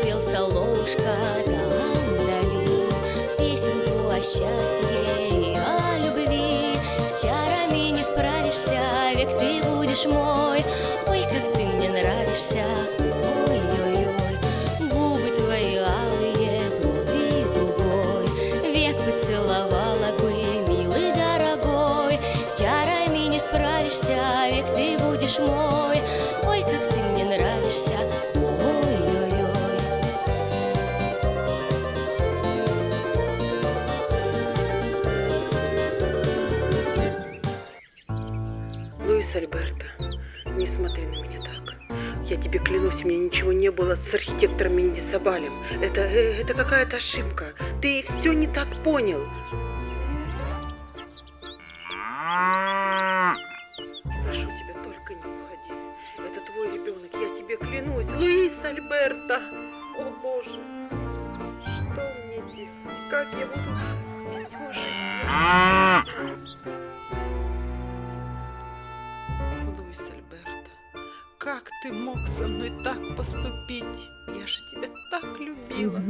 Пел соловушка там вдали песенку о счастье и о любви. С чарами не справишься, век ты будешь мой. Ой, как ты мне нравишься, ой-ой-ой. Губы твои алые, брови дугой, век поцеловала бы, милый дорогой. С чарами не справишься, век ты будешь мой. Ой, как ты мне нравишься. Луис Альберто, не смотри на меня так. Я тебе клянусь, у меня ничего не было с архитектором Мендисабалем. Это какая-то ошибка. Ты все не так понял. Прошу тебя, только не уходи. Это твой ребенок, я тебе клянусь. Луис Альберто! О, Боже! Что мне делать? Как я буду без него жить? Луис Альберто, как ты мог со мной так поступить? Я же тебя так любила.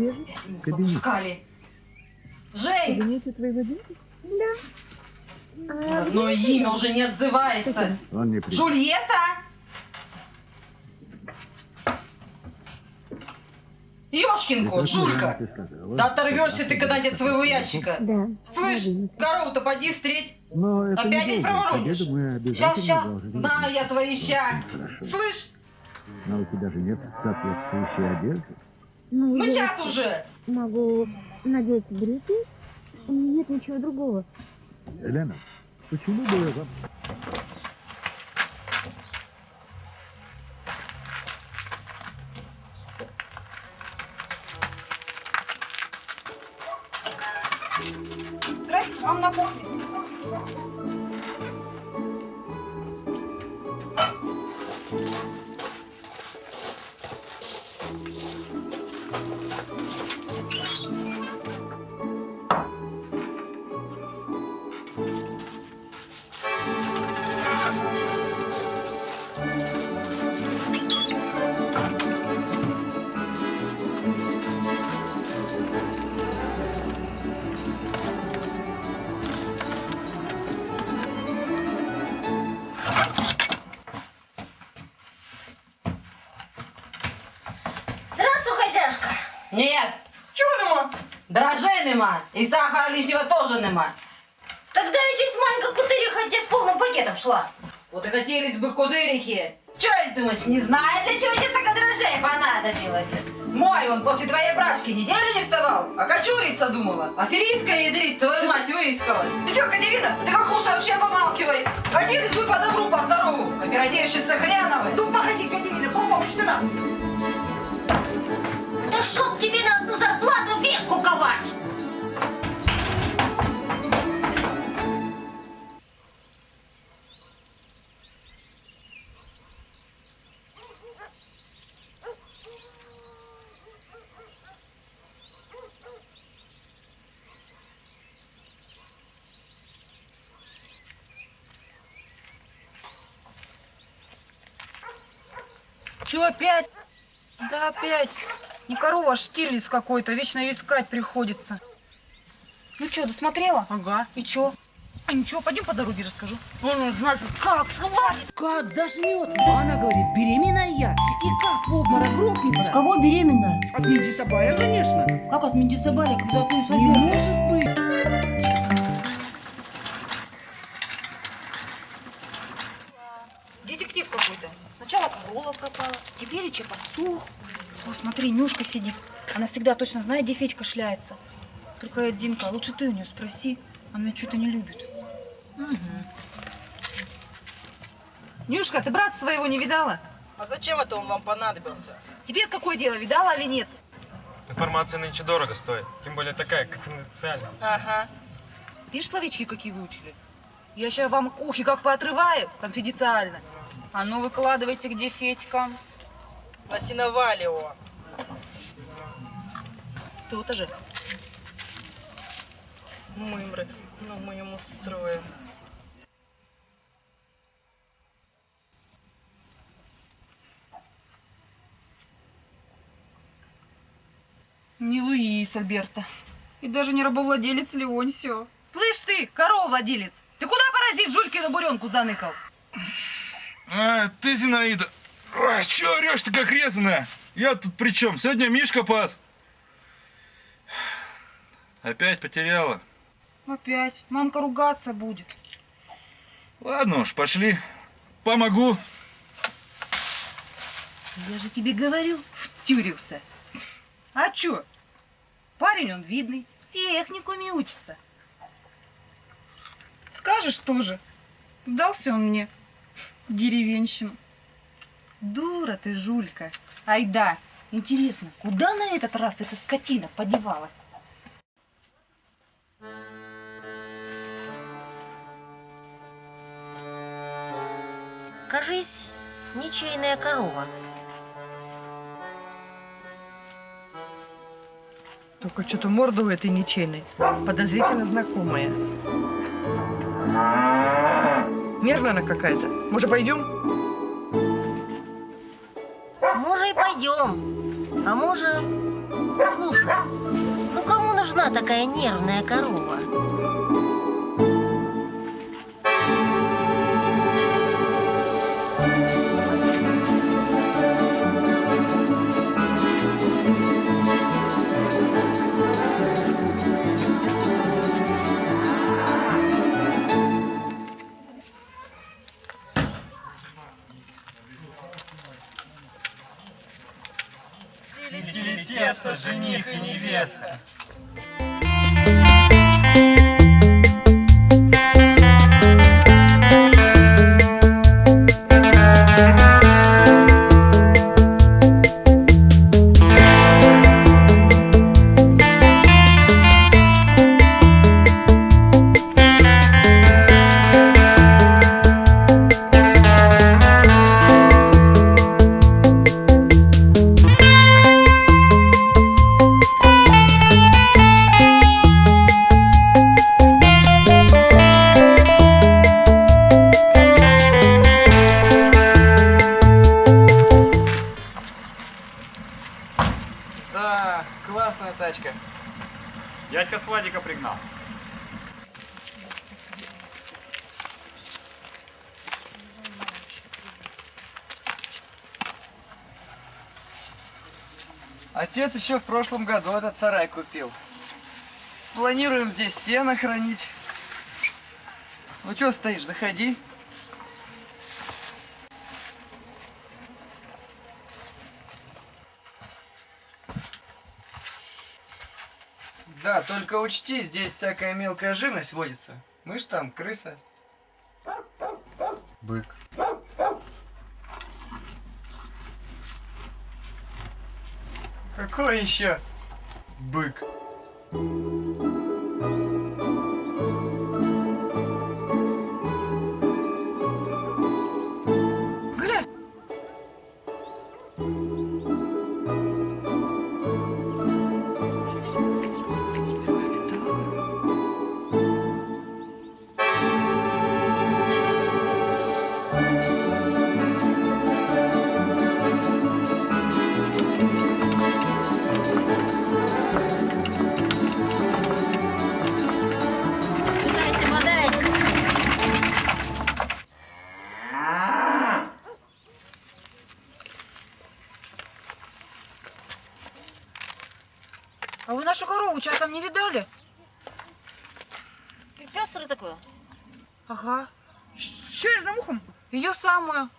Пускали. Жень! Кабинете твоего дяди? Да. Одно имя уже не отзывается. Джульетта! Ёшкин кот, Жулька! Да оторвешься ты когда-нибудь от своего ящика. Да. Слышь, корову-то поди встреть. Опять ведь проворонишь? Ща, знаю я твои ща. Слышь? Но у тебя же нет соответствующей одежды. Ну, Мычат уже! могу надеть брюки. У меня нет ничего другого. Елена, почему бы я вам... Здрасте, вам на кухне. Нет. Чого нема? Дрожжей нема. И сахара лишнего тоже нема. Тогда ведь есть маленькая кутыриха, где с полным пакетом шла. Вот и хотелись бы кудырихи. Чё, думаешь, не знаю, для чего тебе столько дрожжей понадобилось? Мой он после твоей брашки неделю не вставал, а кочуриться думала. Аферистка ядрить, твою мать выискалась. Ты чё, Катерина? Ты как лучше вообще помалкивай. Хотелись бы по добру, по здорову. Кооперативщица хреновая. Ну погоди, Катерина, помолчь ты нас. Да чтоб тебе на одну зарплату век куковать! Чё опять? Да опять. Не корова, а Штирлиц какой-то. Вечно ее искать приходится. Ну чё, досмотрела? Ага. И чё? А ничего, пойдем по дороге расскажу. Он, значит, как схватит, как зажмет. Она говорит, беременная я. И как в обморок грохнется. От кого беременная? От Мендисабаля, конечно. Как от Мендисабаля, когда ты Не может быть. Детектив какой-то. Сначала корова пропала, теперь и пастух. О, смотри, Нюшка сидит. Она всегда точно знает, где Федька шляется. Только, Зинка, лучше ты у нее спроси. Она меня что-то не любит. Нюшка, ты брата своего не видала? А зачем это он вам понадобился? Тебе какое дело, видала или нет? Информация нынче дорого стоит. Тем более такая конфиденциальная. Ага. Видишь, словечки какие выучили? Я сейчас вам ухи как поотрываю, конфиденциально. А ну выкладывайте, где Федька. На сеновале он. Тут же. Мымры, ну мы ему строим. Не Луис, Альберта. И даже не рабовладелец Леонсио. Слышь ты, коровладелец, ты куда паразит Жулькину буренку заныкал? Ты, Зинаида, чё орёшь-то как резаная? Я тут при чем? Сегодня Мишка пас. Опять потеряла. Опять. Мамка ругаться будет. Ладно уж, пошли. Помогу. Я же тебе говорю, втюрился. А чё? Парень он видный, техникуме учится. Скажешь тоже. Сдался он мне. Деревенщину. Дура ты, Жулька. Айда, интересно, куда на этот раз эта скотина подевалась? Кажись, ничейная корова. Только что-то морда у этой ничейной подозрительно знакомая. Нервная она какая-то. Может, пойдем? Может, и пойдем. А может... Слушай, ну кому нужна такая нервная корова? Тесто, жених и невеста. Да, классная тачка. Дядька с Владика пригнал. Отец еще в прошлом году этот сарай купил. Планируем здесь сено хранить. Ну что стоишь, заходи. Да, только учти, здесь всякая мелкая живность водится. Мышь там, крыса. Бык. Какой еще бык? Гля! Мотайся, мотайся. А вы нашу корову часом не видали? Пестрый такой. Ага. С черным ухом. Ее самую.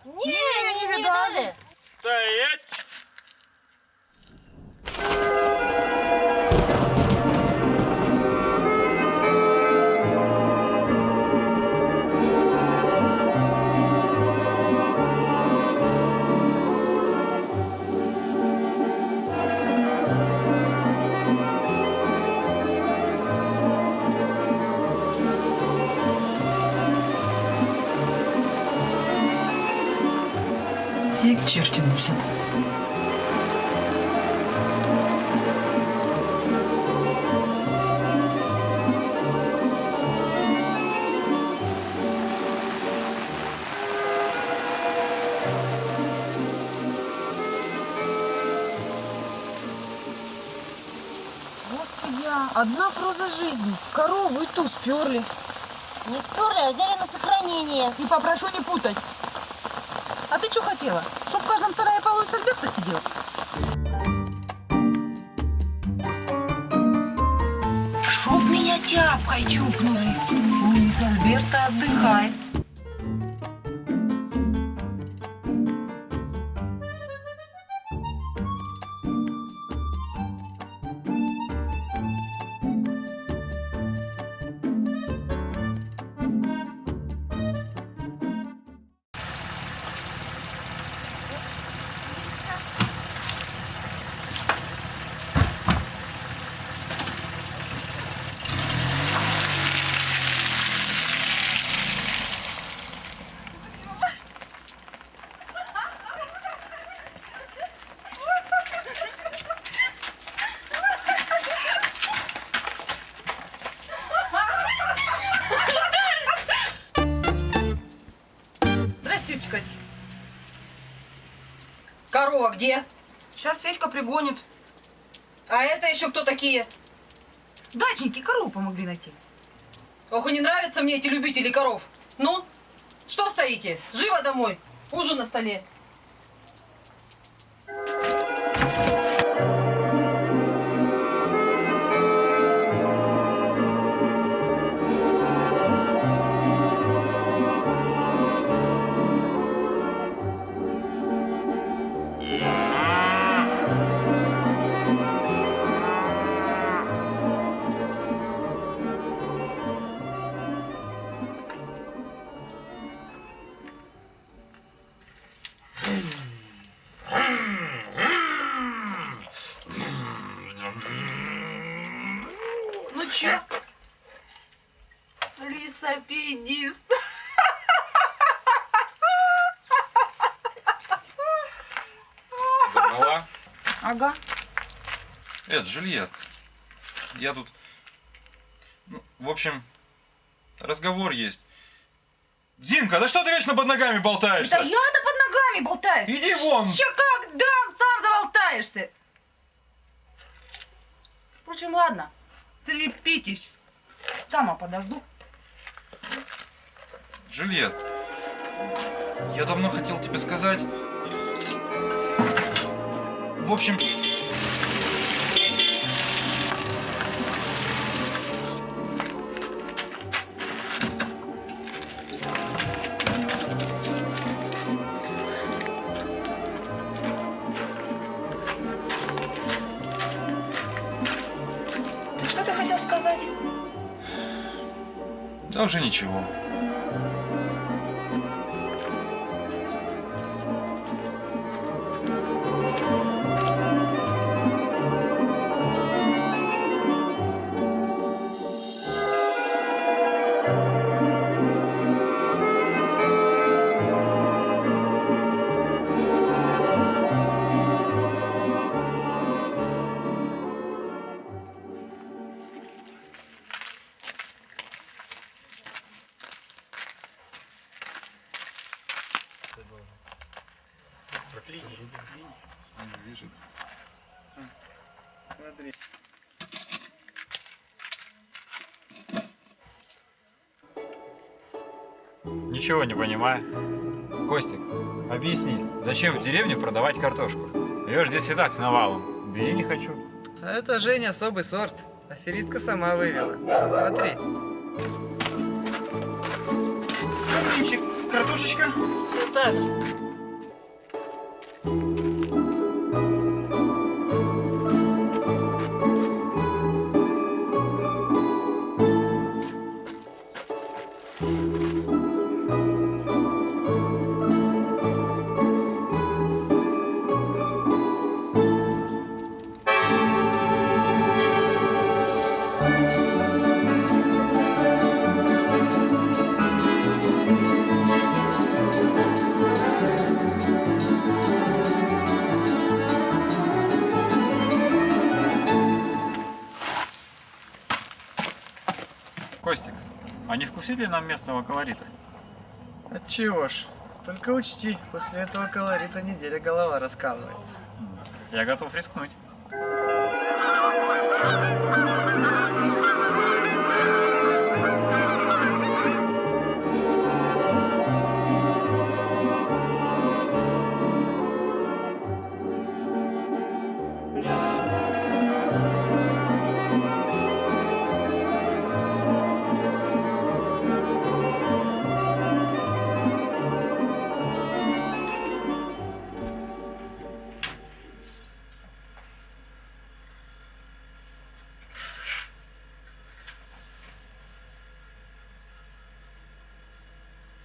Не видали. Стоять! Те к черти носят. Господи, одна проза жизни. Корову и ту сперли. Не сперли, а взяли на сохранение. И попрошу не путать. А ты что хотела? Чтоб в каждом сарае Павло и Альберта сидел? Чтоб меня тяпкой тюкнули. Луис Альберта, отдыхай. Здравствуйте, Катя. Корова где? Сейчас Федька пригонит. А это еще кто такие? Дачники корову помогли найти. Ох, и не нравятся мне эти любители коров. Ну, что стоите? Живо домой. Ужин на столе. Ну чё? Лисопедист. Загнала? Ага. Это, Жильет. Я тут... Ну, в общем, разговор есть. Димка, да что ты вечно под ногами болтаешься? Да я-то под ногами болтаюсь. Иди вон! Чё как дам, сам заболтаешься. Впрочем, ладно, трепитесь. Там подожду. Жильет, я давно хотел тебе сказать. В общем... Так что ты хотел сказать? Да уже ничего. Ничего не понимаю. Костик, объясни, зачем в деревне продавать картошку? Ее ж здесь и так навалом. Бери не хочу. А это Женя особый сорт. Аферистка сама вывела. Смотри. Димчик, картошечка? Все так же. А не вкусить ли нам местного колорита? Отчего ж? Только учти, после этого колорита неделя голова раскалывается. Я готов рискнуть.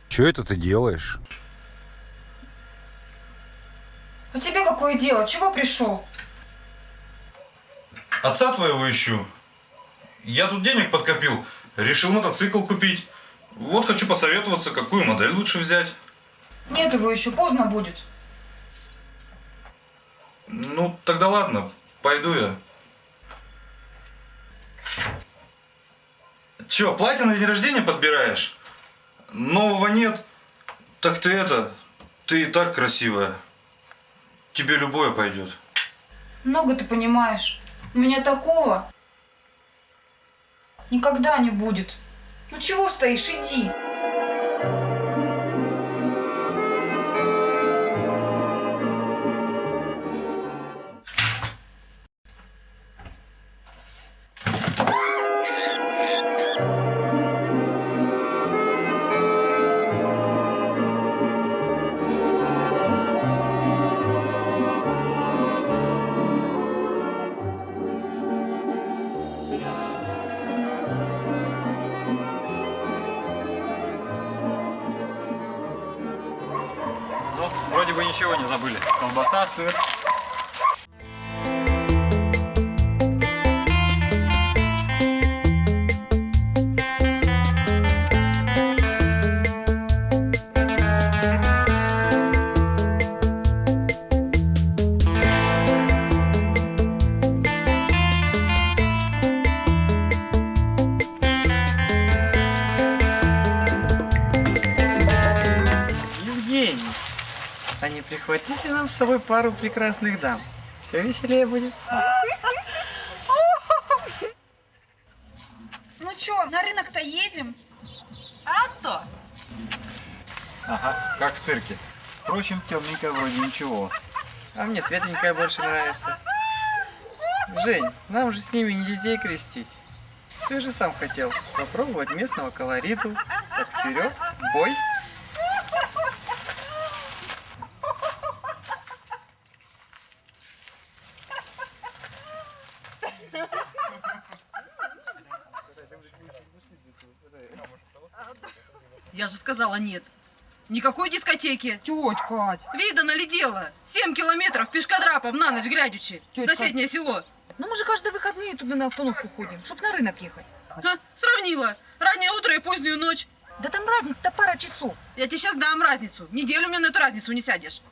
Что это ты делаешь? А тебе какое дело? Чего пришел? Отца твоего ищу. Я тут денег подкопил. Решил мотоцикл купить. Вот хочу посоветоваться, какую модель лучше взять. Нет его еще, поздно будет. Ну, тогда ладно, пойду я. Че, платье на день рождения подбираешь? Нового нет? Так ты и так красивая. Тебе любое пойдет. Много ты понимаешь. У меня такого никогда не будет. Ну чего стоишь, иди. Вроде бы ничего не забыли. Колбаса, сыр. Евгений, а не прихватите нам с собой пару прекрасных дам? Все веселее будет. Ну чё, на рынок-то едем? А то. Ага, как в цирке. Впрочем, темненькая вроде ничего. А мне светленькая больше нравится. Жень, нам же с ними не детей крестить. Ты же сам хотел попробовать местного колориту. Так вперед, в бой. Я же сказала нет. Никакой дискотеки. Тёть Кать. Видано ли дело? 7 километров пешкодрапом на ночь глядячи. В соседнее село. Ну мы же каждые выходные туда на остановку ходим, чтоб на рынок ехать. Ха, сравнила. Раннее утро и позднюю ночь. Да там разница-то пара часов. Я тебе сейчас дам разницу. Неделю мне на эту разницу не сядешь.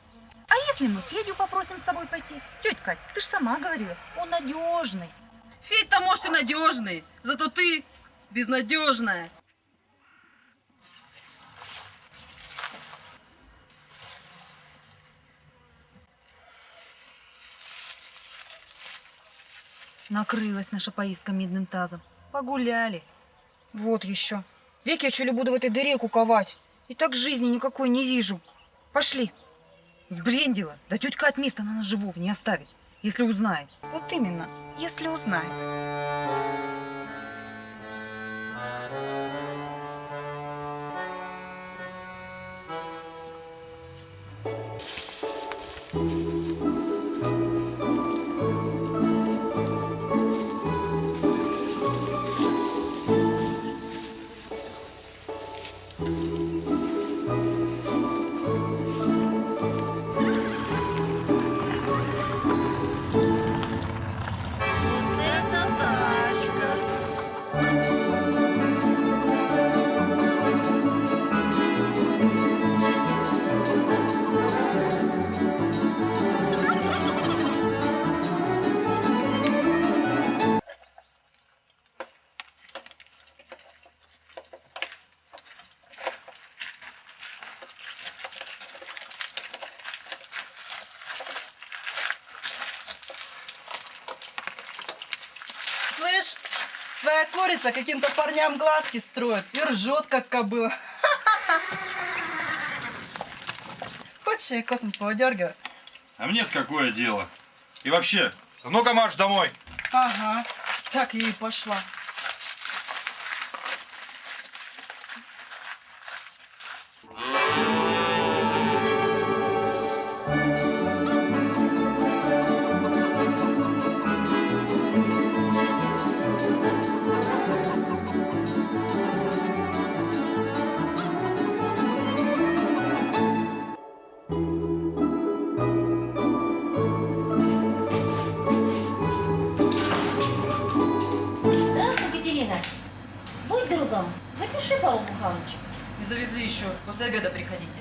А если мы Федю попросим с собой пойти? Тетя Кать, ты же сама говорила, он надежный. Федь-то, может, и надежный. Зато ты безнадежная. Накрылась наша поездка медным тазом. Погуляли. Вот еще. Век я что ли буду в этой дыре куковать. И так жизни никакой не вижу. Пошли. Сбрендила. Да тетя Кать место на нас живого не оставит, если узнает. Вот именно, если узнает. Слышь, твоя курица каким-то парням глазки строит и ржет, как кобыла. Хочешь, я косом поудергиваю? А мне-то какое дело? И вообще, ну-ка марш домой. Ага, так я и пошла. Здравствуй, Катерина. Будь другом, запиши пару буханочек. Не завезли еще. После обеда приходите.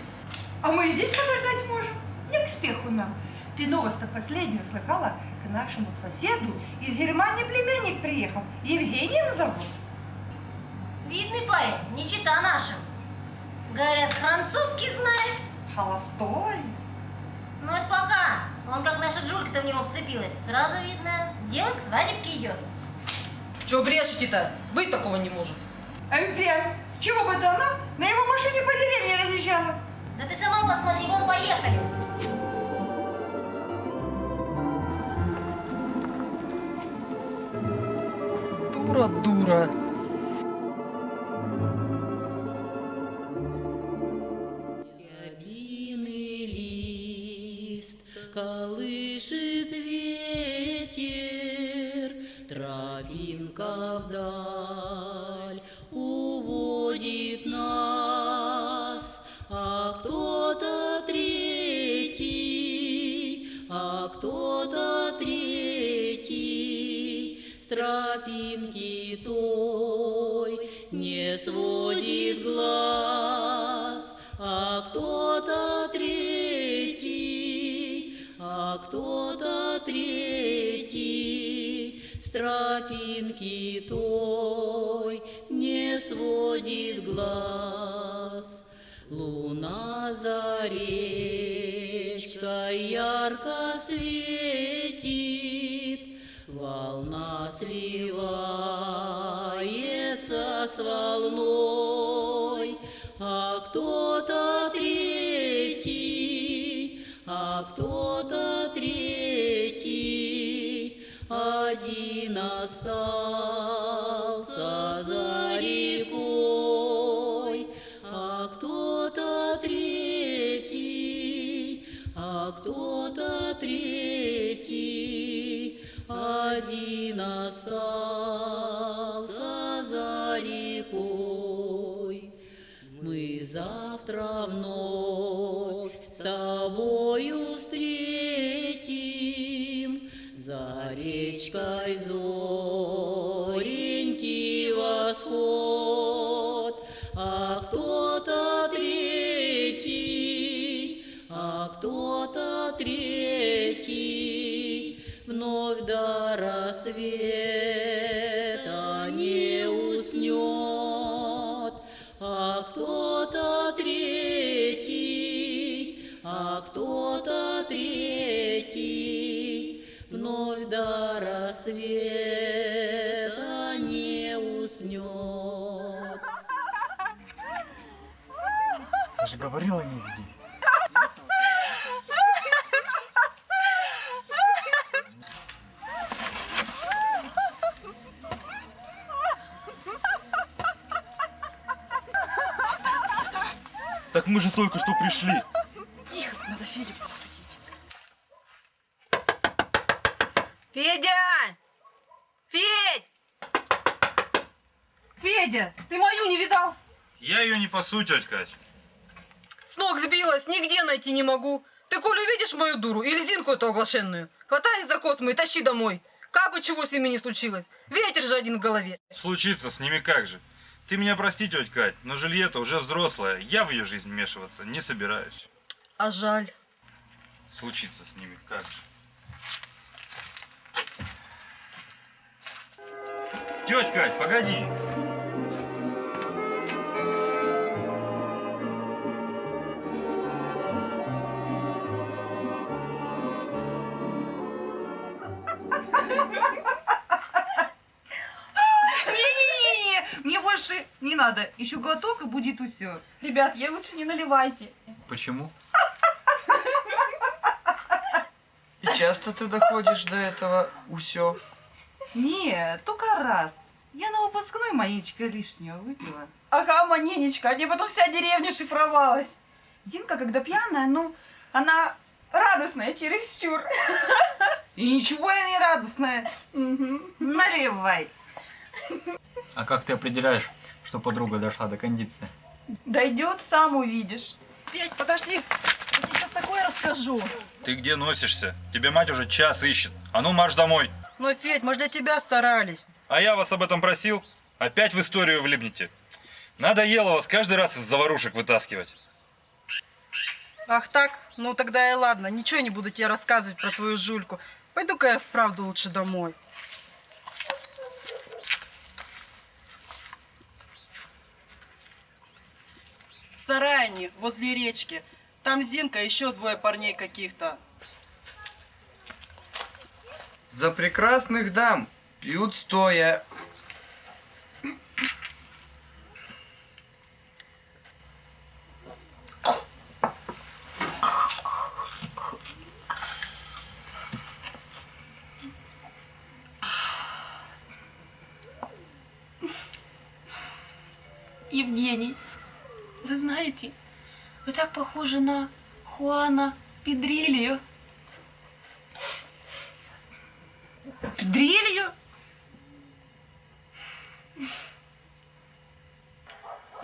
А мы и здесь подождать можем. Не к спеху нам. Ты новость-то последнюю слыхала? К нашему соседу из Германии племянник приехал. Евгением зовут. Видный парень, не чита нашим. Говорят, французский знает. Холостой. Ну это пока. Он как наша Джулька-то в него вцепилась. Сразу видно, дело к свадебке идет. Чего брешете-то? Быть такого не может. А и прям, чего бы это она на его машине по деревне разъезжала? Да ты сама посмотри, вон поехали. Дура. Рябиный лист колышет ветер, тропинка вдаль уводит нас, а кто-то третий, с тропинки той не сводит глаз, а кто-то третий, с тропинки той не сводит глаз. Луна за речкой ярко светит, волна сливается с волной, а кто-то третий, один остался за рекой, а кто-то третий, один остался за рекой. Мы завтра вновь с тобою встретим за речкой зоренький восход, а кто-то третий вновь до рассвета не уснет, а кто-то третий вновь до рассвета не уснет. Я же говорил, они здесь. Так мы же только что пришли. Тихо, надо Федю подходить. Федя! Федя, ты мою не видал? Я ее не пасу, тетя Кать. С ног сбилась, нигде найти не могу. Ты, коли увидишь мою дуру или Зинку эту оглашенную, хватай их за космы и тащи домой. Кабы чего с ними не случилось. Ветер же один в голове. Случится с ними как же. Ты меня прости, тетя Кать, но Жильетта уже взрослая. Я в ее жизнь вмешиваться не собираюсь. А жаль. Случится с ними как же. Тетя Кать, погоди. надо. Еще глоток и будет усё. Ребят, я лучше не наливайте. Почему? И часто ты доходишь до этого усё? Нет, только раз. Я на выпускной манечка лишнего выпила. Ага, маненечка, а мне потом вся деревня шифровалась. Зинка, когда пьяная, ну, она радостная чересчур. И ничего я не радостная. Наливай. А как ты определяешь, что подруга дошла до кондиции? Дойдет, сам увидишь. Петь, подожди. Я тебе сейчас такое расскажу. Ты где носишься? Тебе мать уже час ищет. А ну марш домой. Но, Федь, мы же для тебя старались. А я вас об этом просил. Опять в историю влипнете. Надоело вас каждый раз из заварушек вытаскивать. Ах так? Ну тогда и ладно. Ничего не буду тебе рассказывать про твою Жульку. Пойду-ка я вправду лучше домой. В сарае они, возле речки. Там Зинка, еще двое парней каких-то. За прекрасных дам пьют стоя. Евгений, вы знаете, вы так похожи на Хуана Педрилью. Педрилью?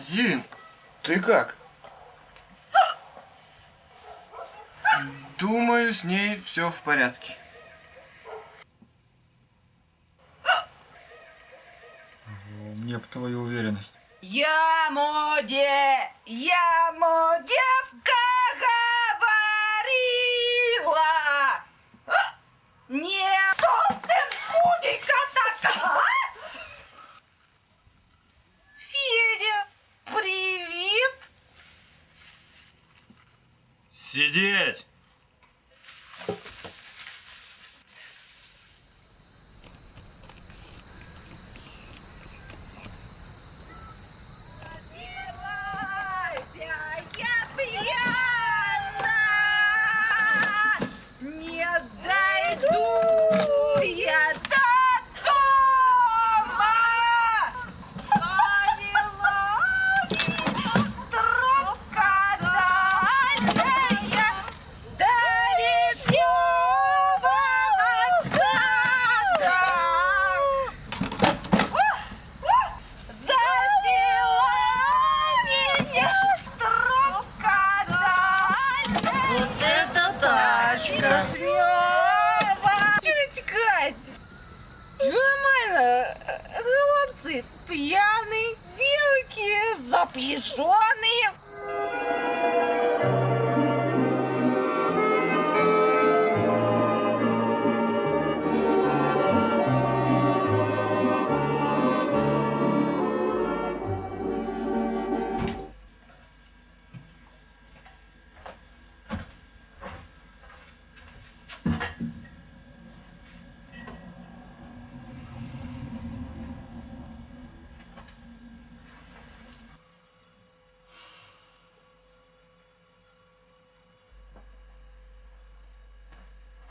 Зин, ты как? Думаю, с ней все в порядке. Мне б твою уверенность. Я моде, девка говорила. Не, что ты худенька такая? Федя, привет. Сидеть! Пьяные девки, запряженные.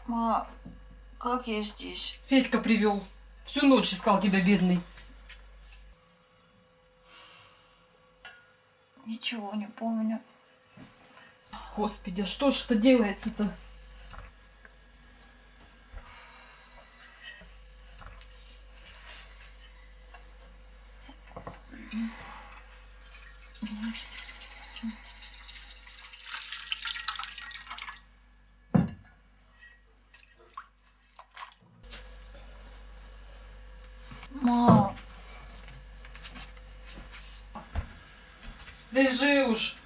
Ма, как я здесь? Федька привел. Всю ночь искал тебя, бедный. Ничего не помню. Господи, а что ж это делается-то? Ма. Лежи уж.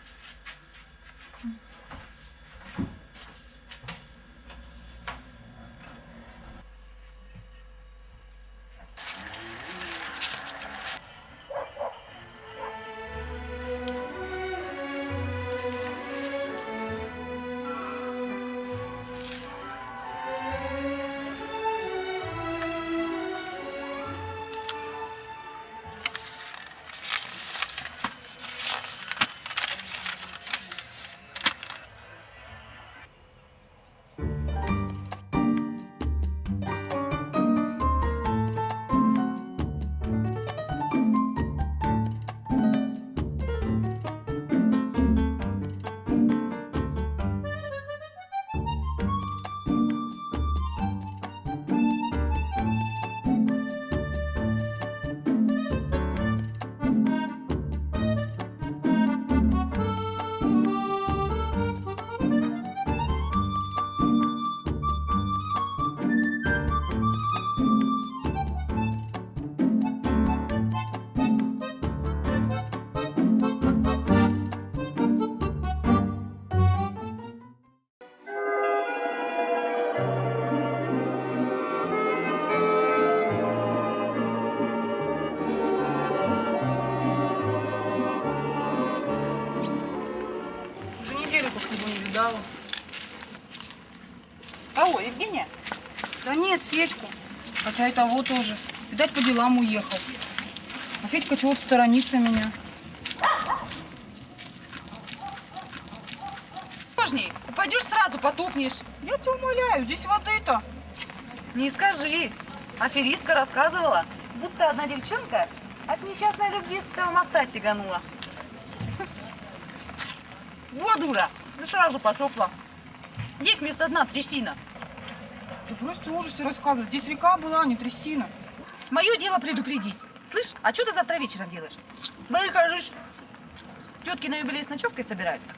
Кого, Евгения? Да нет, Федьку. Хотя и того тоже. Видать, по делам уехал. А Федька чего-то сторонится меня. Сложней, упадешь сразу, потупнешь. Я тебя умоляю, здесь воды-то. Не скажи. Аферистка рассказывала, будто одна девчонка от несчастной любви с этого моста сиганула. Вот дура, ну сразу потопла. Здесь вместо дна трясина. Ты просто ужасы рассказывать. Здесь река была, а не трясина. Мое дело предупредить. Слышь, а что ты завтра вечером делаешь? Смотри, кажется, тетки на юбилей с ночевкой собираются.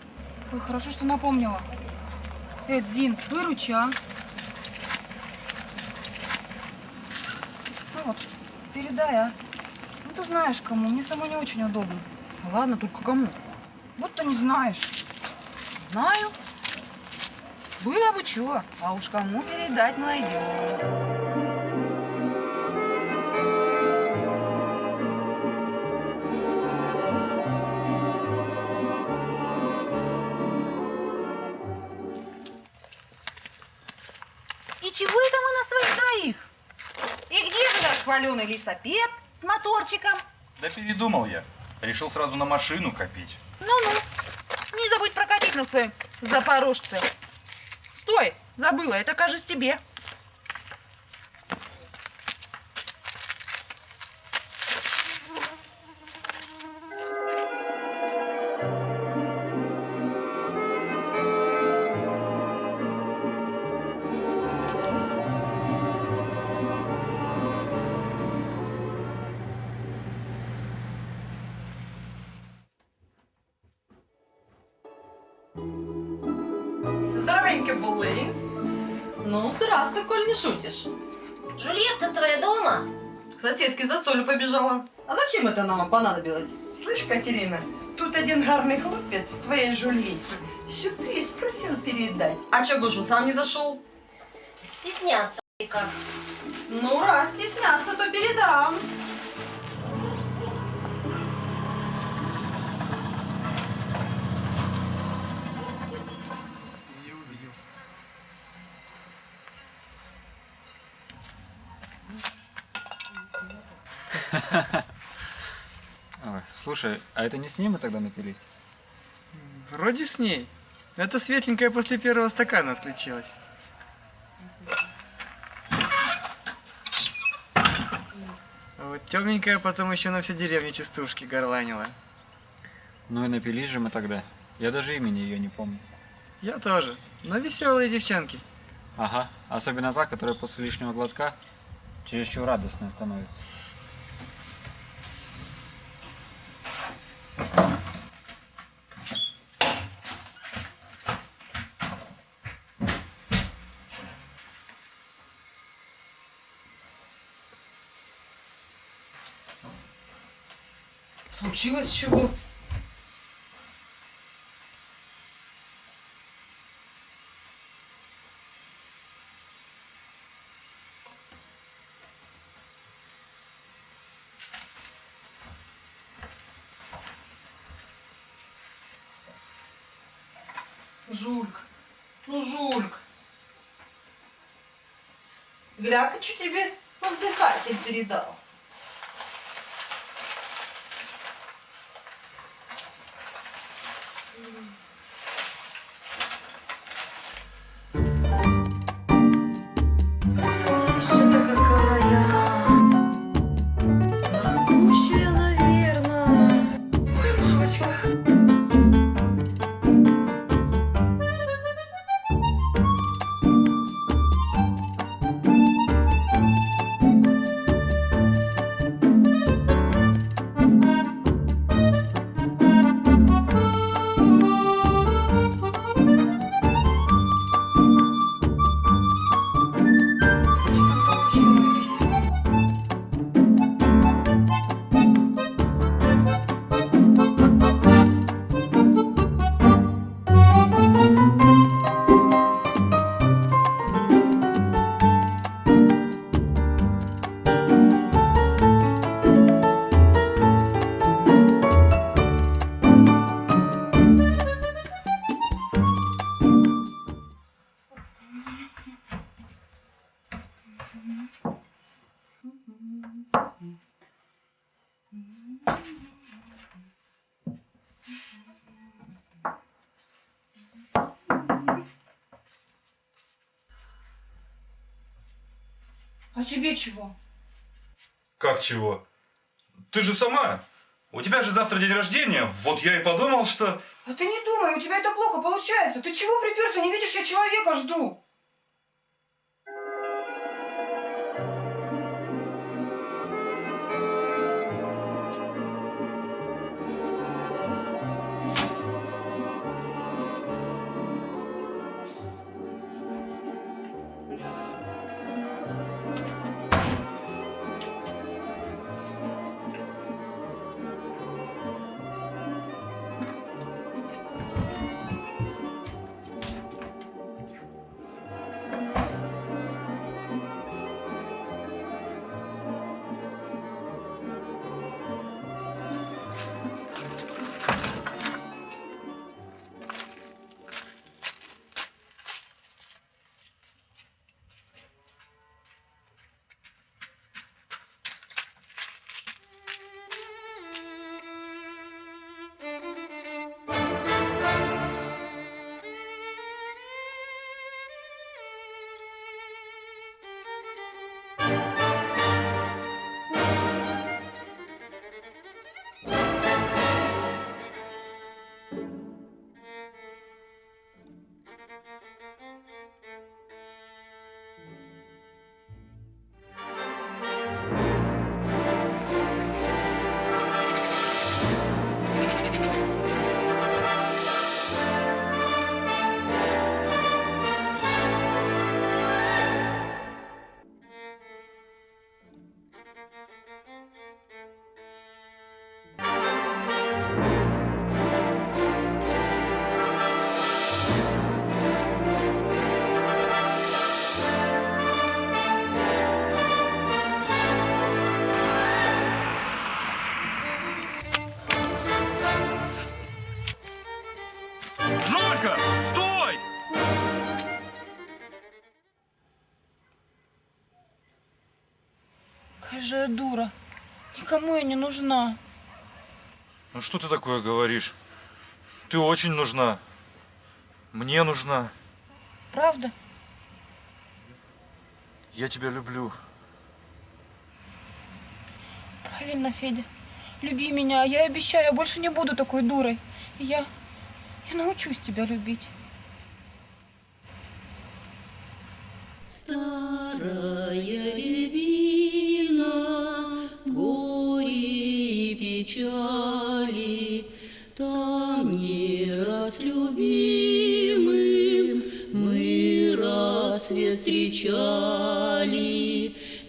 Ой, хорошо, что напомнила. Зин, выручи, а. Ну вот, передай, а. Ну ты знаешь кому, мне самой не очень удобно. Ладно, только кому? Будто не знаешь. Знаю. Было бы чего, а уж кому передать найдем. И чего это мы на своих двоих? И где же наш хваленый лесопед с моторчиком? Да передумал я. Решил сразу на машину копить. Ну-ну, не забудь прокатить на своем запорожце. Стой, забыла, это, кажется, тебе. Здоровенько были. Ну, здравствуй, коль не шутишь. Жульетта твоя дома? К соседке за солью побежала. А зачем это нам понадобилось? Слышь, Катерина, тут один гарный хлопец твоей Жульетте сюрприз просил передать. А чего же он сам не зашел? Стесняться, как. Ну, раз стесняться, то передам. Ой, слушай, а это не с ней мы тогда напились? Вроде с ней. Это светленькая после первого стакана отключилась. А вот темненькая потом еще на всю деревню частушки горланила. Ну и напились же мы тогда. Я даже имени ее не помню. Я тоже. Но веселые девчонки. Ага, особенно та, которая после лишнего глотка чересчур радостная становится. Случилось чего? Жульк, ну Жульк. Гляка, что тебе воздыхатель передал? Красотища-то какая! Дорогущая, наверное. Ой, мамочка. А тебе чего? Как чего? Ты же сама. У тебя же завтра день рождения. Вот я и подумал, что... А ты не думай, у тебя это плохо получается. Ты чего приперся? Не видишь, я человека жду. Жулька, стой! Какая же я дура. Никому я не нужна. Ну что ты такое говоришь? Ты очень нужна. Мне нужна. Правда? Я тебя люблю. Правильно, Федя. Люби меня, а я обещаю, я больше не буду такой дурой. Я научусь тебя любить. Старая рябина, горе и печали, там не раз любимым мы рассвет встречали.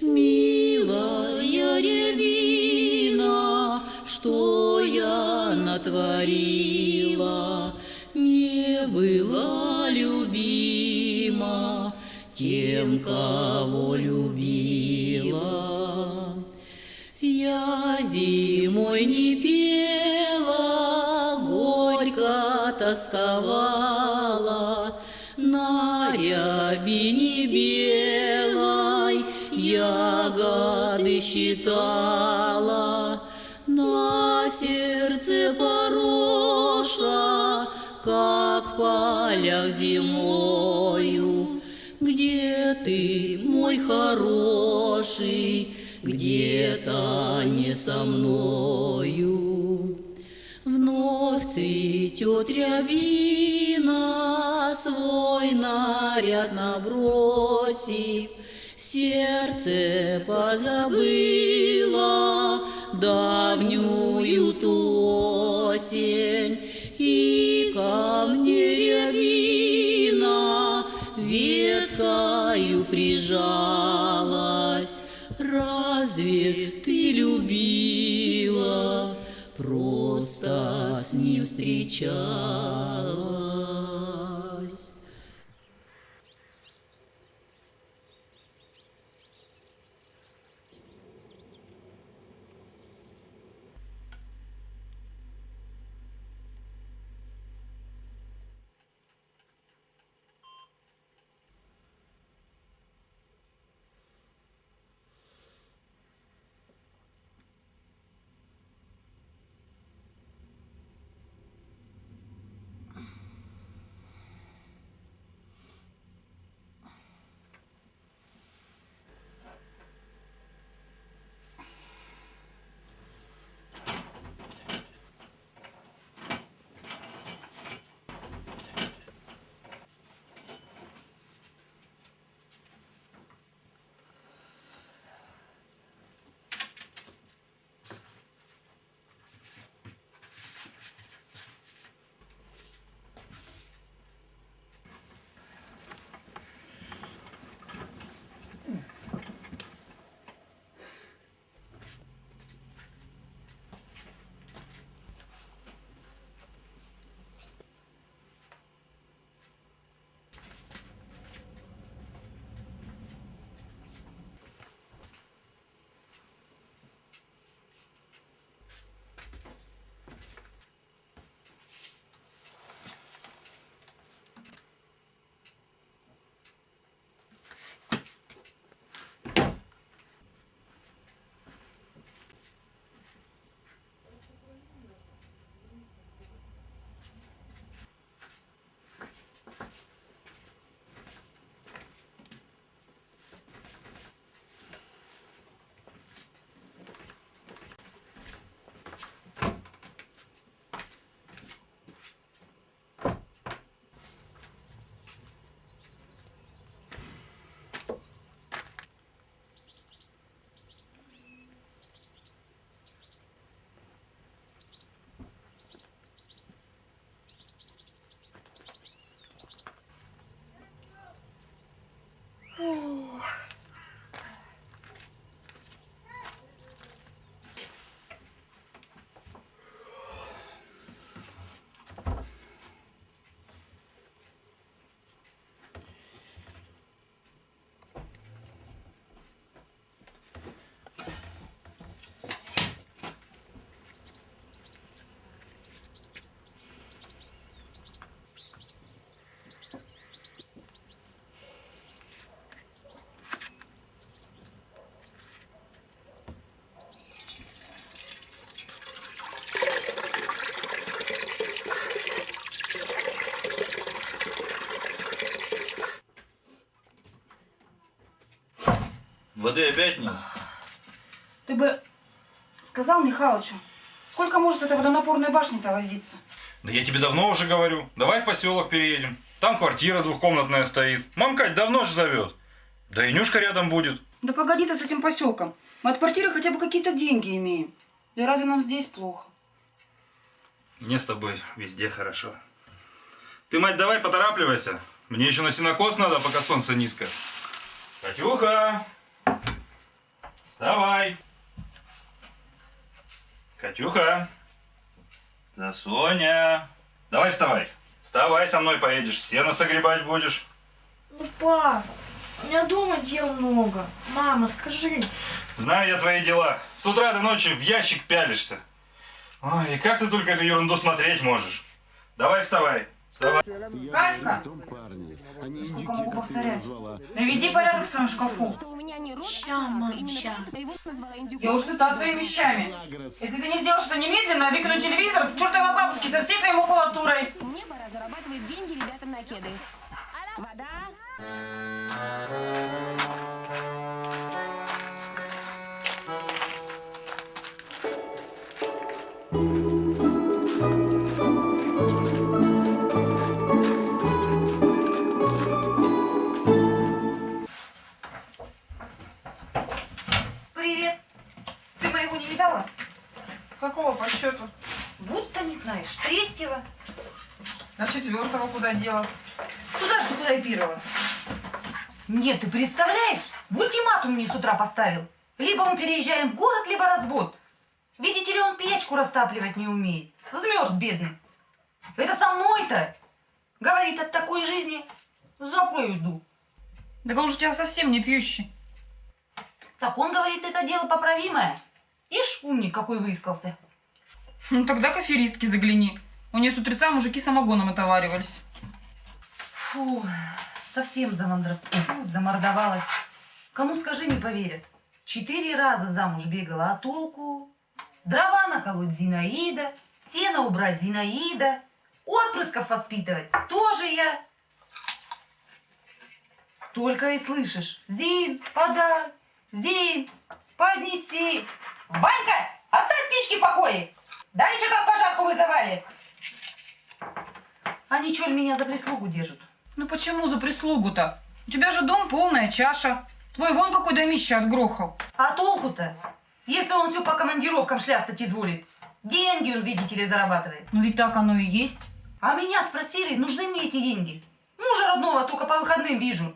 Милая рябина, что я натворила, не была любима тем, кого любила. Я зимой не пела, горько тосковала, на рябине белой ягоды считала, на сердце пороша, как в полях зимою. Где ты, мой хороший, где-то не со мною. Вновь цветет рябина, свой наряд набросив, сердце позабыло давнюю ту осень, и ко мне рябина веткою прижалась. Разве ты любила, просто с ним встречалась? Воды опять нет? Ты бы сказал Михалычу, сколько может с этой водонапорной башней-то возиться? Да я тебе давно уже говорю. Давай в поселок переедем. Там квартира двухкомнатная стоит. Мам Кать давно же зовет. Да и Нюшка рядом будет. Да погоди ты с этим поселком. Мы от квартиры хотя бы какие-то деньги имеем. И разве нам здесь плохо? Мне с тобой везде хорошо. Ты, мать, давай поторапливайся. Мне еще на сенокос надо, пока солнце низко. Катюха! Вставай! Катюха! Да, Соня! Давай вставай! Вставай, со мной поедешь, сено согребать будешь. Ну, пап, у меня дома дел много. Мама, скажи. Знаю я твои дела. С утра до ночи в ящик пялишься. Ой, и как ты только эту ерунду смотреть можешь? Давай вставай. Вставай. Катька! Сколько могу повторять? Наведи порядок в своем шкафу. Ща, мам, ща. Я уже сыта твоими вещами. Если ты не сделаешь это немедленно, выкину телевизор с чертовой бабушки со всей твоей макулатурой. Мне пора зарабатывать деньги ребятам на кеды. Вода. Привет. Ты моего не видала? Какого по счету? Будто не знаешь. Третьего. А четвертого куда делать? Туда же, куда и первого. Нет, ты представляешь? В ультиматум мне с утра поставил. Либо мы переезжаем в город, либо развод. Видите ли, он печку растапливать не умеет. Замерз, бедный. Это со мной-то. Говорит, от такой жизни запою иду. Да он же у тебя совсем не пьющий. Так он говорит, это дело поправимое. Ишь, умник какой выискался. Ну тогда к аферистке загляни. У нее с утреца мужики самогоном отоваривались. Фу, совсем замордовалась. Кому скажи, не поверят. 4 раза замуж бегала, а толку? Дрова наколоть Зинаида, сено убрать Зинаида, отпрысков воспитывать тоже я. Только и слышишь: Зин, подай, Зин, поднеси. Ванька, оставь спички в покое. Давеча как пожарку вызывали. Они чё ли меня за прислугу держат? Ну почему за прислугу-то? У тебя же дом полная чаша. Твой вон какой домище отгрохал. А толку-то? Если он все по командировкам шлястать изволит. Деньги он, видите ли, зарабатывает. Ну ведь так оно и есть. А меня спросили, нужны мне эти деньги. Мужа родного только по выходным вижу.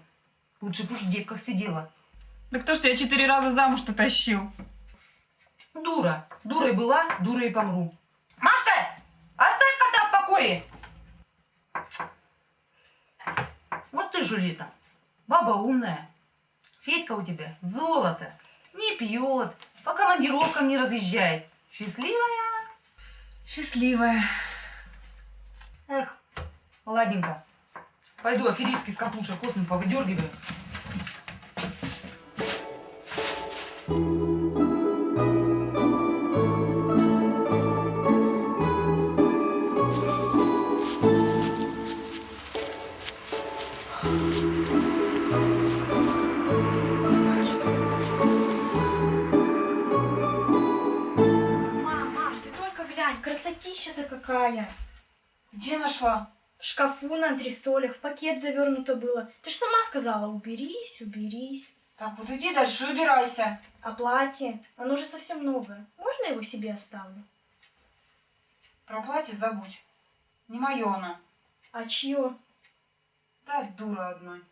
Лучше бы уж в девках сидела. Да кто ж тебя 4 раза замуж-то тащил? Дура. Дурой была, дурой и помру. Машка, оставь кота в покое. Вот ты, Жулита, баба умная. Федька у тебя золото. Не пьет, по командировкам не разъезжает. Счастливая? Счастливая. Эх, ладненько. Пойду аферистки с кахлушей космы повыдергиваю. Мам, ты только глянь, красотища-то какая. Где нашла? В шкафу на антресолях, в пакет завернуто было. Ты же сама сказала, уберись, уберись. Так, вот иди дальше, убирайся. А платье? Оно же совсем новое. Можно я его себе оставлю? Про платье забудь. Не мое оно. А чье? Да, дура одной.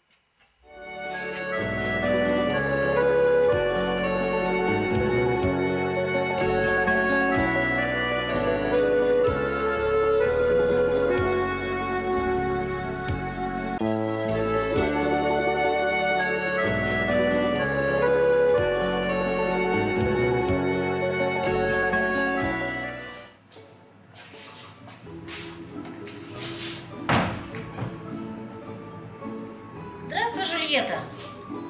Здравствуй, Жульетта.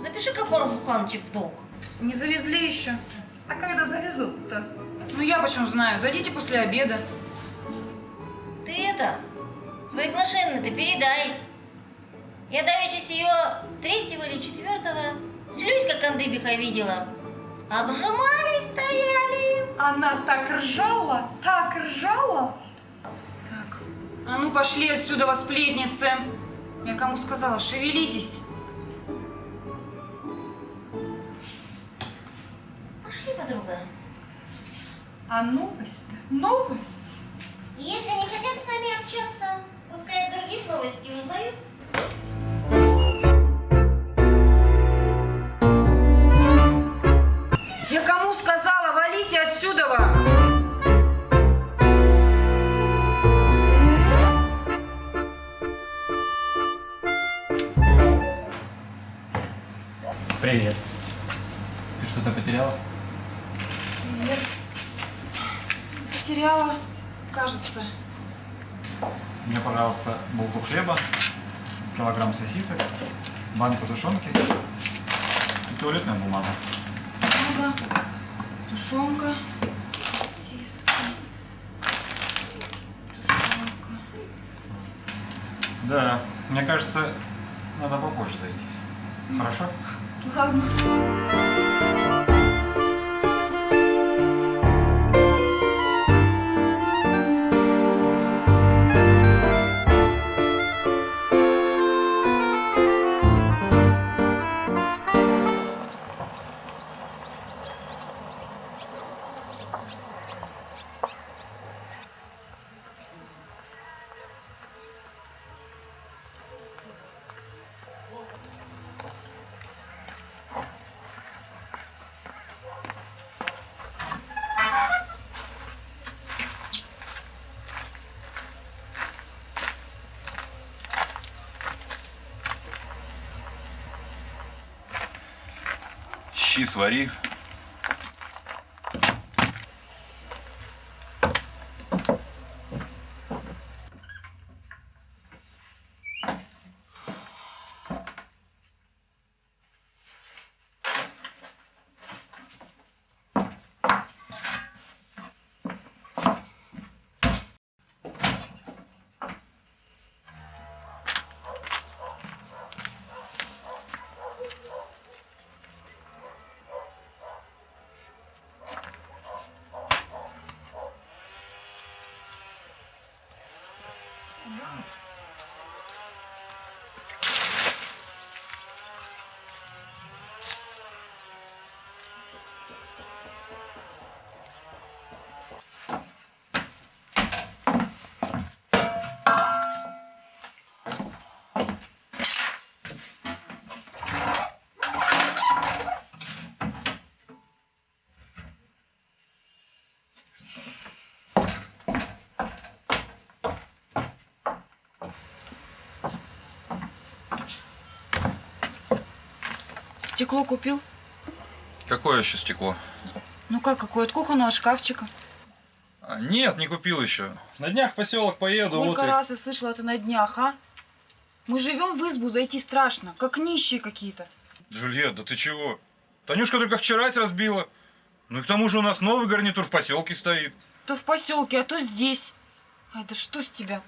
Запиши-ка пару буханочек в долг. Не завезли еще. А когда завезут-то? Ну я почем знаю, зайдите после обеда. Ты это, свои глашенные-то передай. Я давеча с ее 3-го или 4-го злюсь, как Кандыбиха видела. Обжимались стояли. Она так ржала, так ржала. Так, а ну пошли отсюда, сплетницы. Я кому сказала, шевелитесь. Пошли, подруга. А новость-то? Новость? Если не хотят с нами общаться, пускай от других новостей узнают. Я кому сказала, валите отсюда! Привет. Ты что-то потеряла? Нет. Потеряла, кажется. Мне, пожалуйста, булку хлеба, килограмм сосисок, банку тушенки и туалетную бумагу. Ага. Тушенка, сосиски, тушенка. Да, мне кажется, надо попозже зайти. Хорошо? Ладно. Щи свари. Стекло купил? Какое еще стекло? Ну как, какое? От кухонного шкафчика. Нет, не купил еще. На днях в поселок поеду. Сколько вот раз я слышала это на днях, а? Мы живем в избу, зайти страшно, как нищие какие-то. Джульет, да ты чего? Танюшка только вчерась разбила. Ну и к тому же у нас новый гарнитур в поселке стоит. То в поселке, а то здесь. А это что с тебя?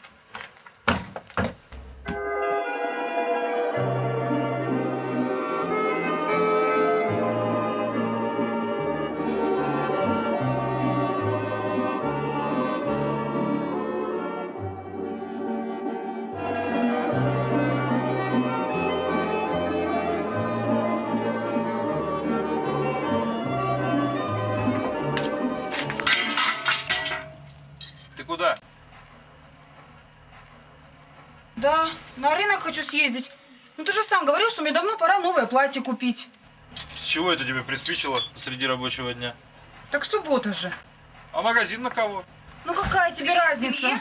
Куда? Да, на рынок хочу съездить. Ну ты же сам говорил, что мне давно пора новое платье купить. С чего это тебе приспичило посреди рабочего дня? Так суббота же. А магазин на кого? Ну какая тебе разница?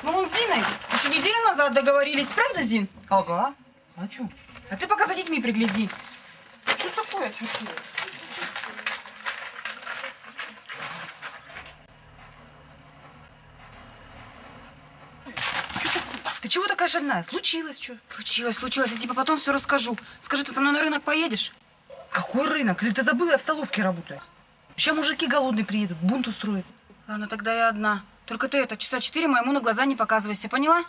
Мы вон с Зиной еще неделю назад договорились, правда, Зин? Ага. А чё? А ты пока за детьми пригляди. Что такое случилось? Ты чего такая шальная? Случилось что? Случилось. Я тебе потом все расскажу. Скажи, ты со мной на рынок поедешь? Какой рынок? Или ты забыла, я в столовке работаю? Сейчас мужики голодные приедут, бунт устроят. Ладно, тогда я одна. Только ты это, часа 4 моему на глаза не показывайся, поняла?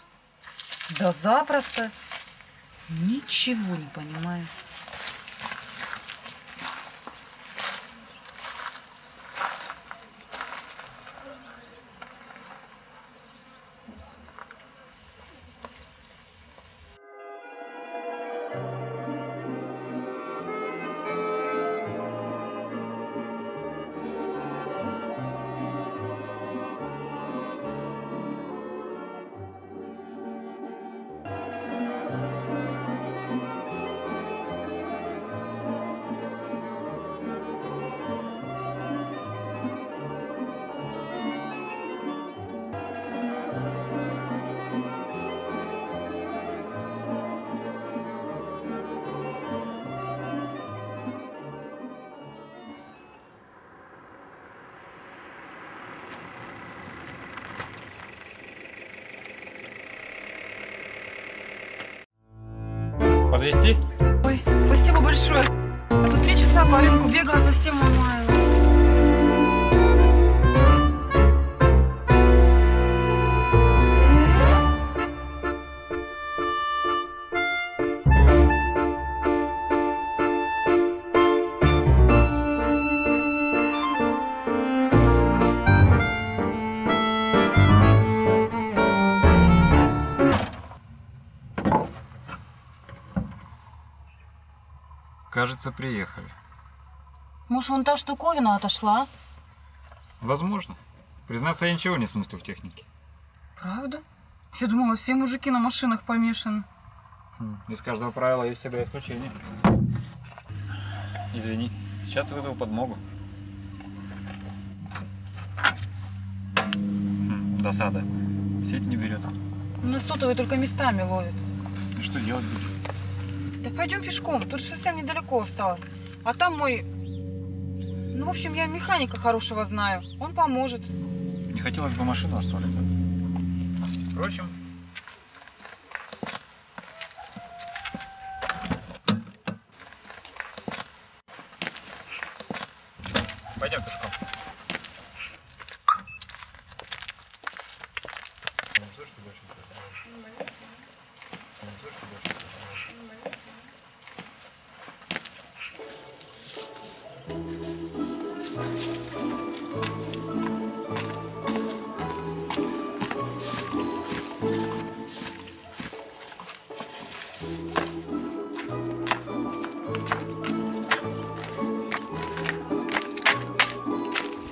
Да запросто. Ничего не понимаю. Подвезти? Ой, спасибо большое. А то 3 часа по рынку бегала, совсем умаялась. Кажется, приехали. Может, вон та штуковина отошла? Возможно. Признаться, я ничего не смыслю в технике. Правда? Я думала, все мужики на машинах помешаны. Из каждого правила есть всегда исключение. Извини, сейчас вызову подмогу. Досада. Сеть не берет. У нас сотовые только местами ловят. И что делать будем? Да пойдем пешком, тут же совсем недалеко осталось. А там мой... Ну, в общем, я механика хорошего знаю. Он поможет. Не хотелось бы машину оставлять. Впрочем... Пойдем пешком.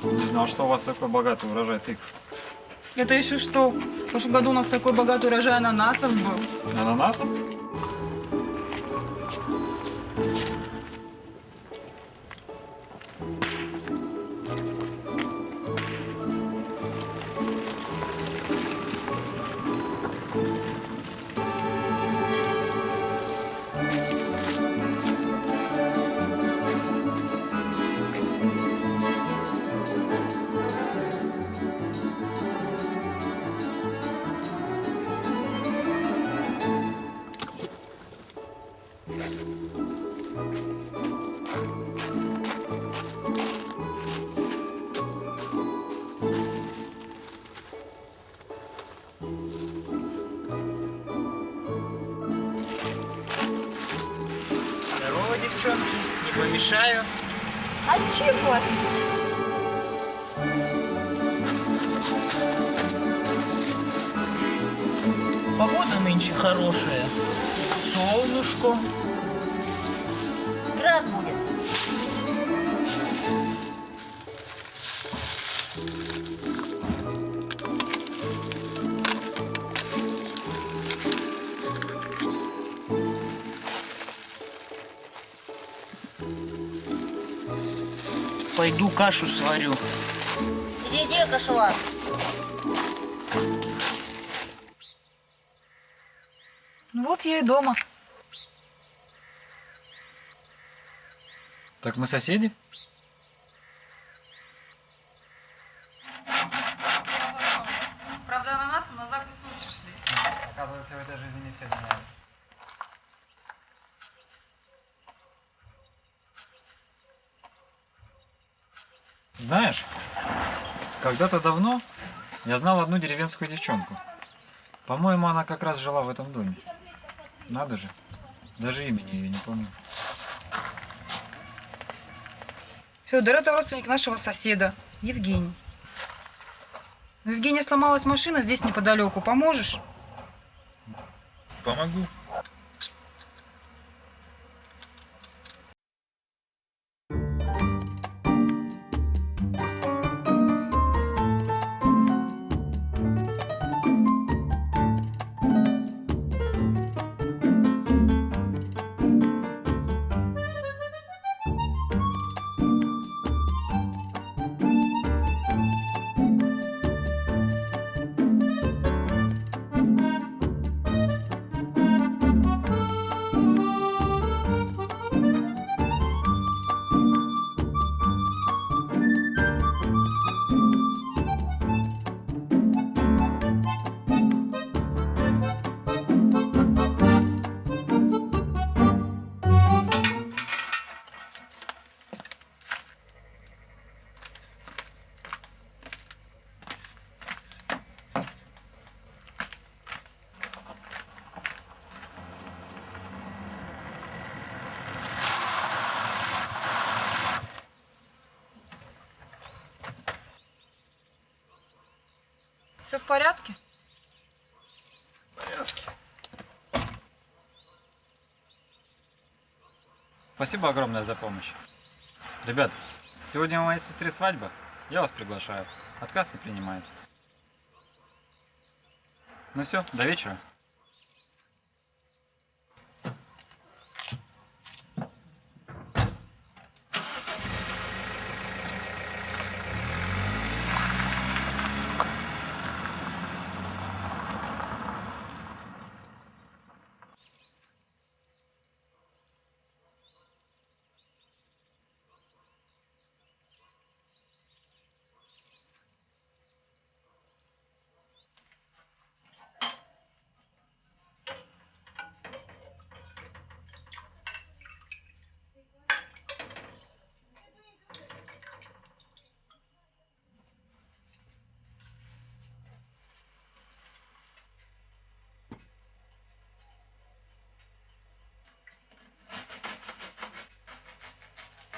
Не знал, что у вас такой богатый урожай тыкв. Это еще что? В прошлом году у нас такой богатый урожай ананасов был. Ананасов? Здорово, девчонки, не помешаю. А чего? Погода нынче хорошая. Солнышко. Град будет. Пойду кашу сварю. Где кашевар? Ну вот я и дома. Так мы соседи? Правда, ананасы на закусь лучше шли. Оказывается, в этой жизни не все знают. Знаешь, когда-то давно я знал одну деревенскую девчонку. По-моему, она как раз жила в этом доме. Надо же, даже имени ее не помню. Федор, это родственник нашего соседа, Евгений. У Евгения сломалась машина здесь неподалеку. Поможешь? Помогу. Все в порядке? Спасибо огромное за помощь. Ребят, сегодня у моей сестры свадьба. Я вас приглашаю. Отказ не принимается. Ну все, до вечера.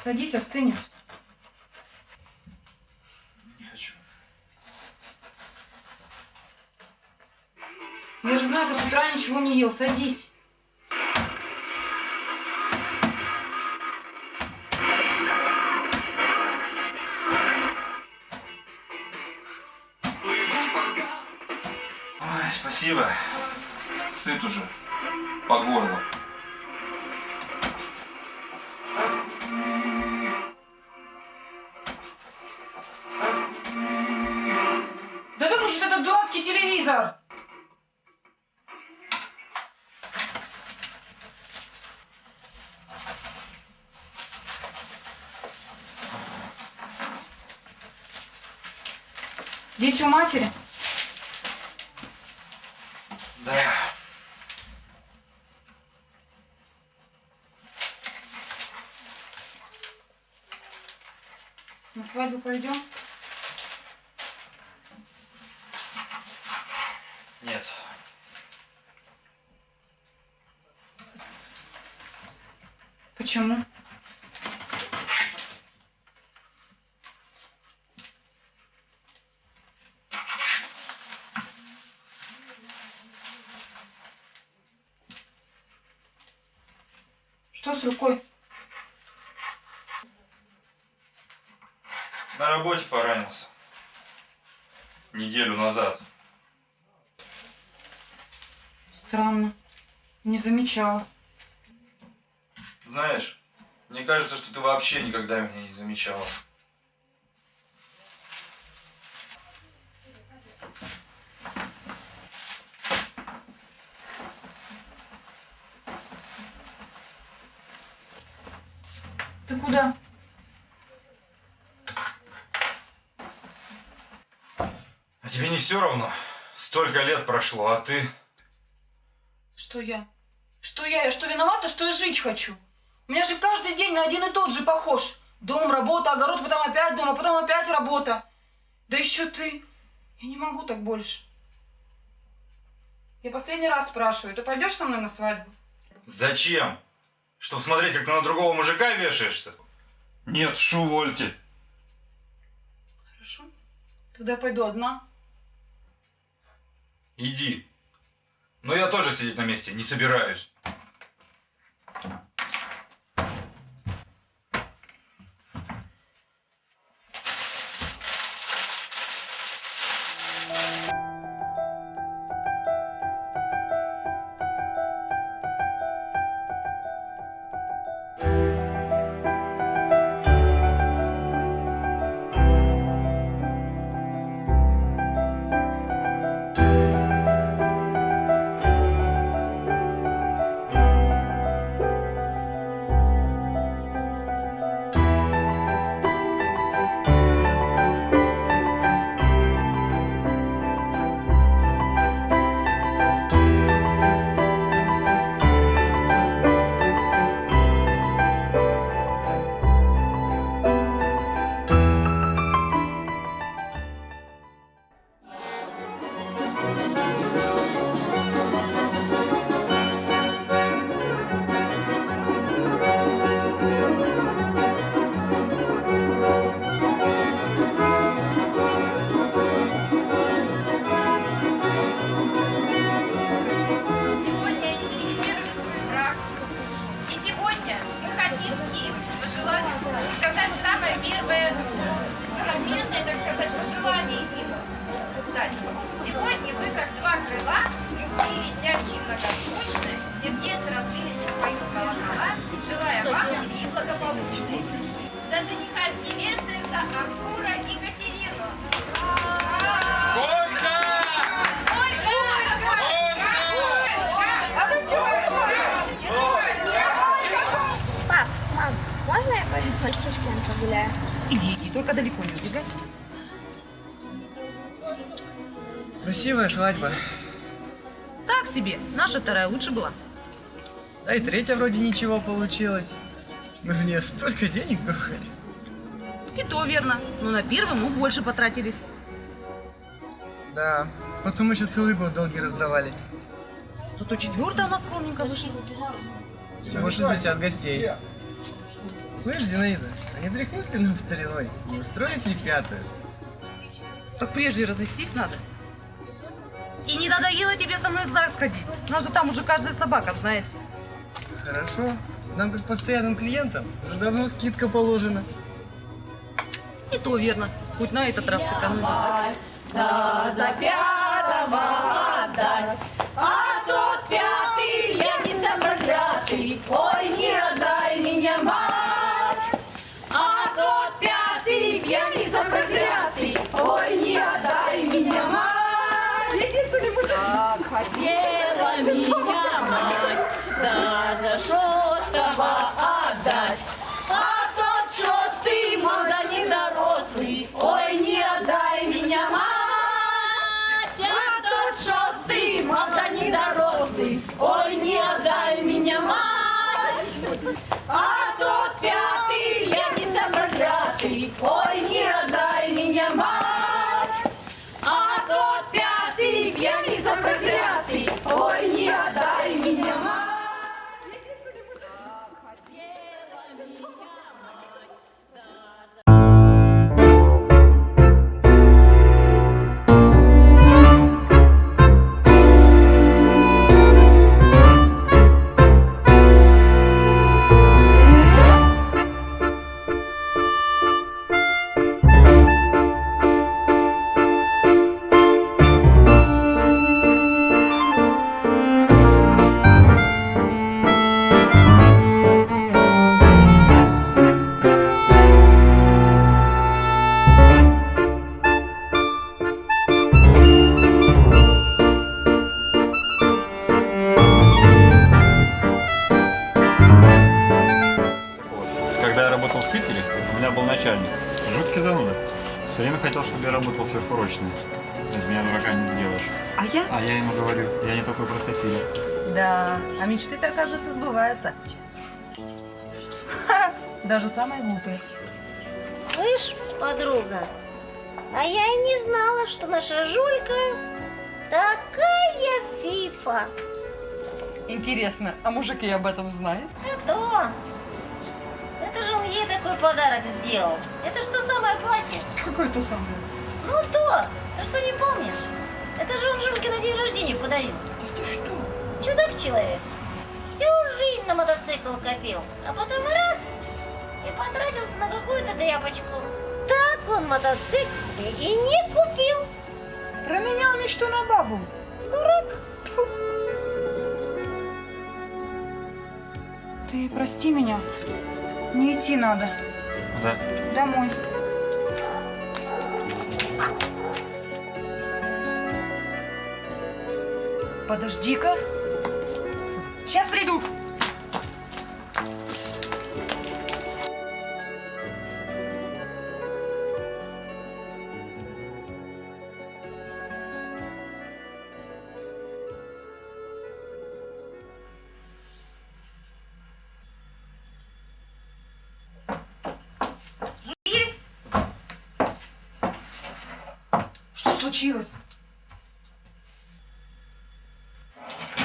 Садись, остынешь. Не хочу. Я же знаю, ты с утра ничего не ел. Садись. Ой, спасибо. Сыт уже. По горло. Да выключи этот дурацкий телевизор! Дети у матери? Да. На свадьбу пойдем? Нет. Почему? Что с рукой? На работе поранился. Неделю назад. Странно. Не замечала. Знаешь, мне кажется, что ты вообще никогда меня не замечала. Ты куда? А тебе не все равно? Столько лет прошло, а ты... Что я? Что я? Я что, виновата, что я жить хочу? У меня же каждый день на один и тот же похож. Дом, работа, огород, потом опять дом, а потом опять работа. Да еще ты. Я не могу так больше. Я последний раз спрашиваю, ты пойдешь со мной на свадьбу? Зачем? Чтоб смотреть, как ты на другого мужика вешаешься? Нет, увольте. Хорошо. Тогда я пойду одна. Иди. Но я тоже сидеть на месте не собираюсь. пожелать сказать самое первое совместное, так сказать, пожелание им. Дальше. Сегодня вы, как два крыла, любви летящие многозвучные, сердец развились в твоих колокола, желая вам семьи благополучной. За жениха с невестой, за Артура и Катерину. Пап, мам, можно я пойду с мальчишками погуляю? Иди, только далеко не убегай. Красивая свадьба. Так себе, наша вторая лучше была. А и третья вроде ничего получилось. Мы в нее столько денег брухали. И то верно, но на первый мы больше потратились. Да, потом еще целый год долги раздавали. Зато четвертая у нас скромненько вышла. Всего 60 гостей. Слышь, Зинаида, а не тряхнуть ли нам стариной? Не устроить ли пятую? Так прежде развестись надо. И не надоело тебе со мной в ЗАГС ходить? Нас же там уже каждая собака знает. Хорошо. Нам, как постоянным клиентам, уже давно скидка положена. И то верно. Хоть на этот раз сэкономим. Да, за пятого отдать, а тот пятый ленится проклятый. Ой, не отдай меня, мать, а тот пятый пьяница проклятый. Ой, не отдай меня, мать. Как хотела меня мать, да за шестого отдать, а тот шестый молодо недорослый. Ой, не отдай меня, мать, а тот шестый молодо недорослый. Ой, не отдай меня, мать, а тот пятый ленится проклятый. Ой, не отдай меня, мать, а тот пятый пьяница проклятый. Ой, не отдай меня, мать. Когда я работал в Ситиле, у меня был начальник. Жуткий зануда. Все время хотел, чтобы я работал сверхурочно. Из меня дурака не сделаешь. А я? А я ему говорю, я не такой простофиль. Да, а мечты-то, оказывается, сбываются. Ха, даже самые глупые. Слышь, подруга, а я и не знала, что наша Жулька такая фифа. Интересно, а мужик и об этом знает? А то. Это же он ей такой подарок сделал. Это что самое платье? Какое то самое? Ну то. Ты что, не помнишь? Это же он Жульке на день рождения подарил. Да ты что? Чудак-человек. Всю жизнь на мотоцикл копил, а потом раз и потратился на какую-то тряпочку. Так он мотоцикл себе и не купил. Променял мечту на бабу. Дурак. Ты прости меня. Мне идти надо. Куда? Домой. Подожди-ка. Сейчас приду. Есть? Что случилось?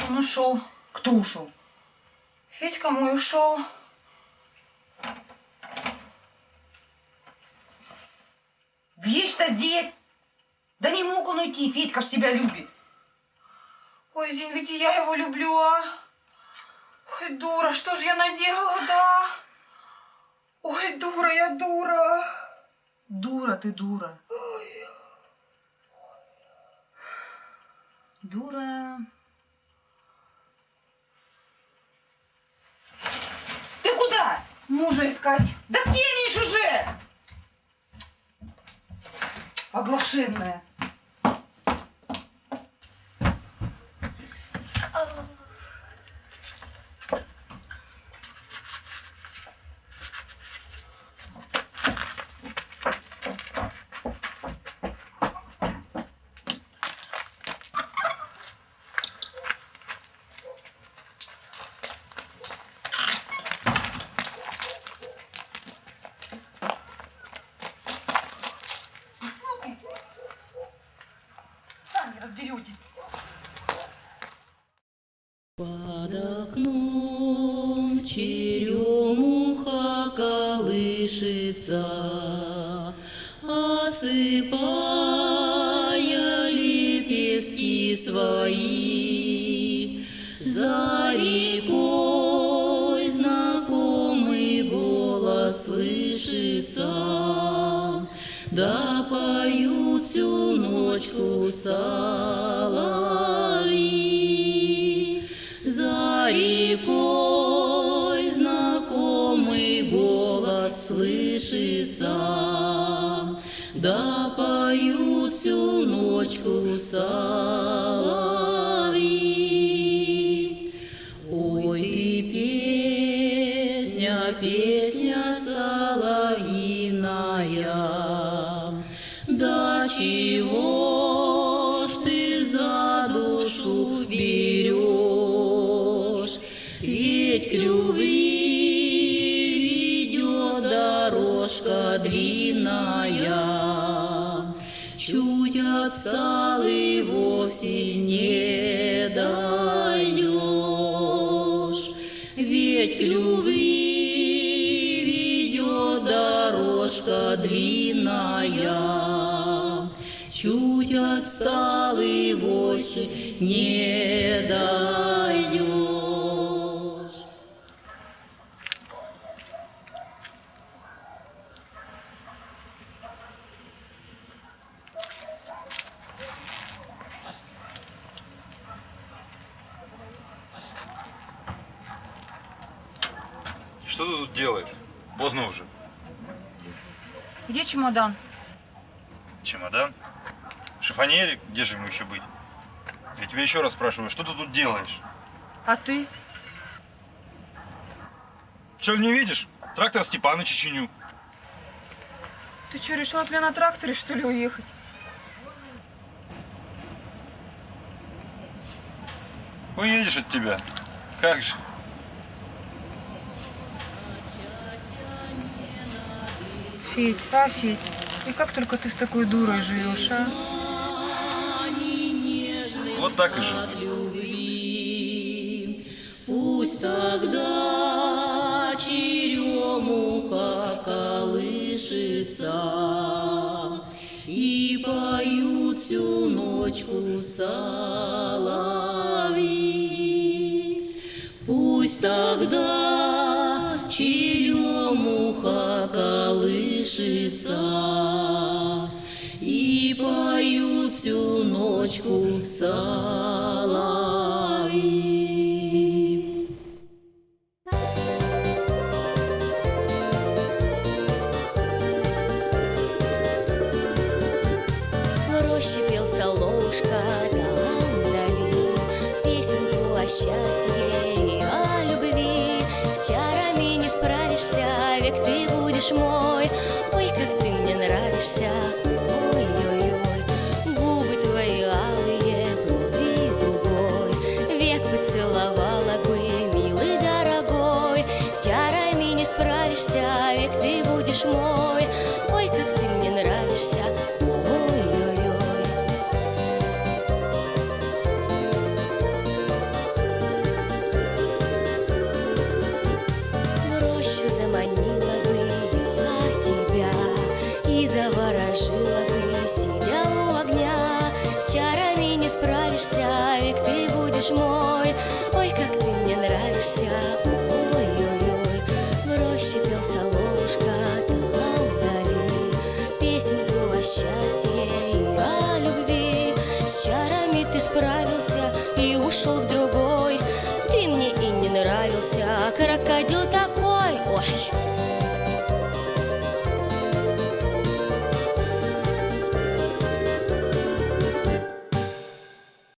Он ушел. Кто ушел? Федька мой ушел. Вещь-то здесь. Да не мог он уйти, Федька ж тебя любит. Ой, Зин, ведь и я его люблю, а? Ой, дура, что же я наделала, да? Ой, ты дура. Дура. Ты куда? Мужа искать. Да где видишь уже? Оглашенная. Разберетесь. Под окном черемуха колышется, осыпая лепестки свои. За рекой знакомый голос слышится, да поют всю ночку соловьи. За рекой знакомый голос слышится, да поют всю ночку соловьи. Ой, ты песня, песня соловьиная, да чего ж ты за душу берешь? Ведь к любви ведет дорожка длинная, чуть отстал и вовсе не дойдешь. Ведь к любви ведет дорожка длинная, чуть отстал и вовсе не дойдешь. Что ты тут делаешь? Поздно уже. Где чемодан? Чемодан? В шифоньере? Где же ему еще быть? Я тебя еще раз спрашиваю, что ты тут делаешь? А ты? Че, не видишь? Трактор Степаныча чиню. Ты что, решила от меня на тракторе, что ли, уехать? Уедешь от тебя. Как же? Федь, Федь, и как только ты с такой дурой живешь, а? Вот так и же. Пусть тогда черемуха колышется, и поют всю ночку соловьи. Пусть тогда черемуха колышется, и поют всю ночку соловьи. В роще пел соловушка там вдали песенку о счастье и о любви. С чарами не справишься, век ты будешь мой. Ой, как ты мне нравишься, ой-ой-ой. Губы твои алые, брови дугой, век поцеловала бы, милый дорогой. С чарами не справишься, век ты будешь мой. Ой, как ты мне нравишься, ой-ой-ой. В рощу заманила бы я тебя и заворожила бы, сидя у огня. С чарами не справишься, век ты будешь мой. Ой, как ты мне нравишься, ой-ой-ой. В роще пел соловей.